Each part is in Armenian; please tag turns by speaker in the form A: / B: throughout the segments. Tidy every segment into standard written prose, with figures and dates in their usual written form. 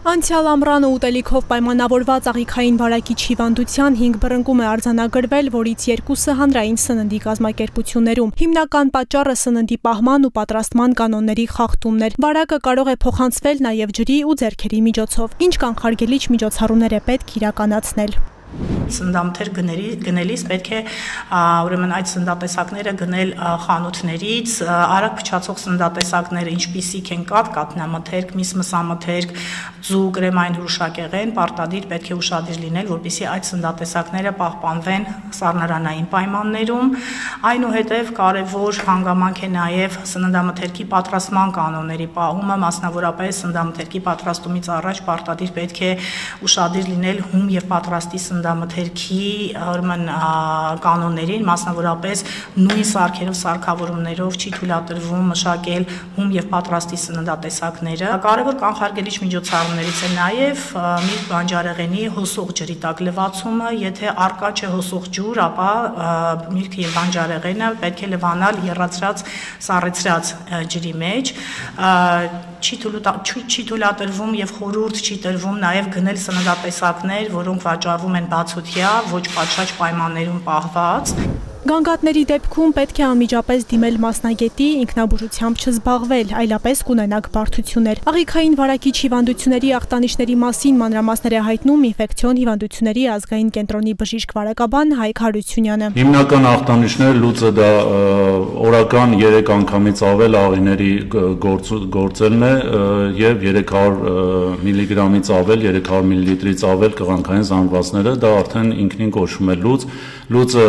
A: Անցյալ ամռանը ուտելիքով պայմանավորված աղիքային վարակիչ հիվանդության 5 բռնկում է արձանագրվել, որից 2-ը հանրային սննդի կազմակերպություններում։ Հիմնական պատճառը սննդի պահման ու պատրաստման կանոնների խախտումն էր։ Վարակը կարող է փոխանցվել նաև ջրի ու ձեռքերի միջոցով, ինչ կանխարգելիչ միջոցառումներ է պետք իրականացնել։
B: Սննդամթերք գնելիս պետք է ուրեմն այդ սննդատեսակները գնել խանութներից, արագ փչացող սննդատեսակները, ինչպիսիք են կաթ, կաթնամթերք, միս մսամթերք, ձու, կրեմային հրուշակեղեն, պարտադիր պետք է ուշադիր լինել, որպեսզի այդ սննդատեսակները պահպանվեն սառնարանային պայմաններում։ Այնուհետև կարևոր հանգամանք է նաև սննդամթերքի պատրաստման կանոնների պահումը, մասնավորապես սննդամթերքի պատրաստումից առաջ պարտադիր պետք է ուշադիր լինել հում եւ պատրաստի սննդամթերքի կանոններին, մասնավորապես նույն սարքերով, սարքավորումներով չի թույլատրվում մշակել հում եւ պատրաստի սննդատեսակները։ Կարևոր կանխարգելիչ միջոցառումներից է նաև միրգ բանջարեղենի հոսող ջրի տակ լվացումը, եթե առկա չէ հոսող ջուր, ապա միրգը եւ բանջարեղենը պետք է լվանալ եռացրած, սառեցրած ջրի մեջ։ Չի թույլատրվում եւ խորհուրդ չի տրվում նաև գնել սննդատեսակներ, որոնք վաճառվում են բացօթյա, ոչ պատշաճ պայմաններում պահված։
A: Գանգատների դեպքում պետք է անմիջապես դիմել մասնագետի, ինքնաբուժությամբ չզբաղվել, այլապես կունենաք բարդություններ։ Աղիքային վարակիչ հիվանդությունների ախտանիշների մասին մանրամասներ է հայտնում ինֆեկցիոն հիվանդությունների ազգային կենտրոնի բժիշկ վարակաբան Հայկ Հարությունյանը։
C: Հիմնական ախտանիշները լուծը դա օրական 3 անգամից ավել աղիների գործելն է եւ 300 միլիգրամից ավել, 300 միլիլիտրից ավել կղանքային զանգվածները, դա արդեն ինքնին կոչվում է լուծ։ Լուծը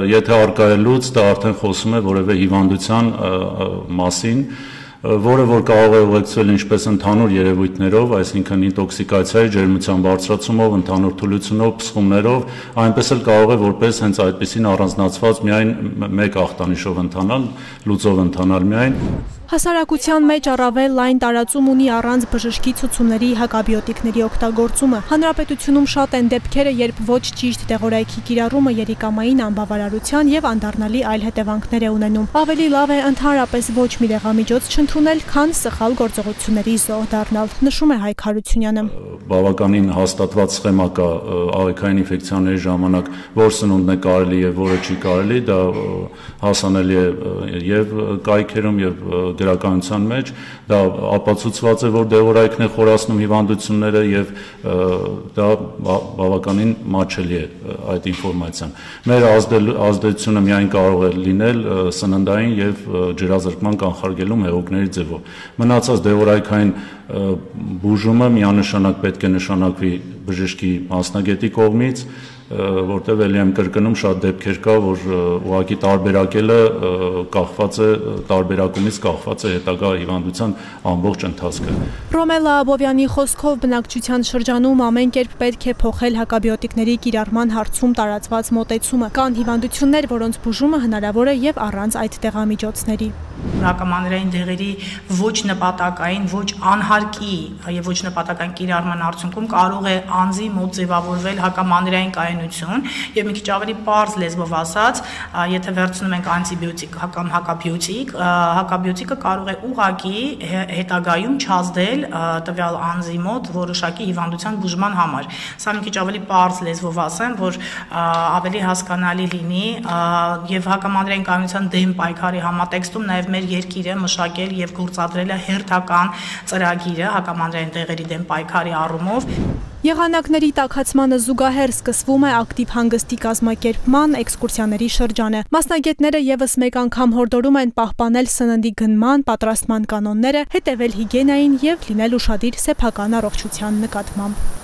C: եթե արկա է լուծ, դա արդեն խոսում է որևէ հիվանդության մասին, որը որ կարող է ուղեկցվել ինչպես ընդհանուր երևույթներով, այսինքն ինտոքսիկացիայի, ջերմության բարձրացումով, ընդհանուր թուլությունով, փսխումներով, այնպես էլ կարող է որպես հենց այդպեսին առանձնացված միայն մեկ ախտանիշով ընթանալ, լուծով ընթանալ միայն։
A: Հասարակության մեջ առավել լայն տարածում ունի առանց բժշկի ցուցումների հակաբիոտիկների օգտագործումը։ Հանրապետությունում շատ են դեպքերը, երբ ոչ ճիշտ դեղորայքի կիրառումը երիկամային անբավարարության եւ անդառնալի այլ հետևանքներ է ունենում։ Ավելի լավ է ընդհանրապես ոչ մի դեղամիջոց չընդունել, քան սխալ գործողությունների զոհ դառնալ, նշում է Հայկ Հարությունյանը։
C: Բավականին հաստատված սխեմա կա աղիքային ինֆեկցիաների ժամանակ, որ սնունդն է կարելի եւ որը չի կարելի, դա հասանելի է եւ կայքերում եւ գրականության մեջ, դա ապացուցված է, որ դեղորայքն է խորացնում հիվանդությունները եւ դա բավականին մատչելի է այդ ինֆորմացիան։ Մեր ազդեցությունը միայն կարող է լինել սննդային եւ ջրազրկման կանխարգելում հեղուկների ձևով։ Մնացած դեղորայքային բուժումը միանշանակ պետք է նշանակվի բժշկի մասնագետի կողմից, որտեղ ելի եմ կրկնում շատ դեպքեր կա, որ ուղղակի տարբերակելը կախված է տարբերակումից կախված է հետագա հիվանդության ամբողջ ընթացքը։
A: Ռոմելա Աբովյանի խոսքով բնակչության շրջանում ամեն կերպ պետք է փոխել հակաբիոտիկների կիրառման հարցում տարածված մոտեցումը։ Կան հիվանդություններ, որոնց բուժումը հնարավոր է եւ առանց այդ դեղամիջոցների։
B: Հակամանրային դեղերի ոչ նպատակային, ոչ անհարկի եւ ոչ նպատակային կիրառման արդյունքում կարող է անձի մոտ ձևավորվել հակամանրային կայունություն եւ մի քիչ ավելի պարզ լեզվով ասած, եթե վերցնում ենք անտիբիոտիկ կամ հակաբիոտիկը կարող է ուղղակի հետագայում չազդել տվյալ անձի մոտ որոշակի հիվանդության բուժման համար։ Սա մի քիչ ավելի պարզ լեզվով ասեմ, որ ավելի հասկանալի լինի եւ հակամանրային կայունության դեմ պայքարի համատեքստում նաեւ մեր երկիրը մշակել եւ գործադրել է հերթական ծրագիրը հակամանրային դեղերի դեմ պայքարի առումով։
A: Եղանակների տաքացմանը զուգահեռ սկսվում է ակտիվ հանգստի կազմակերպման էքսկուրսիաների շրջանը։ Մասնագետները եւս մեկ անգամ հորդորում են պահպանել սննդի գնման, պատրաստման կանոնները, հետևել հիգիենային եւ լինել ուշադիր սեփական առողջության նկատմամբ։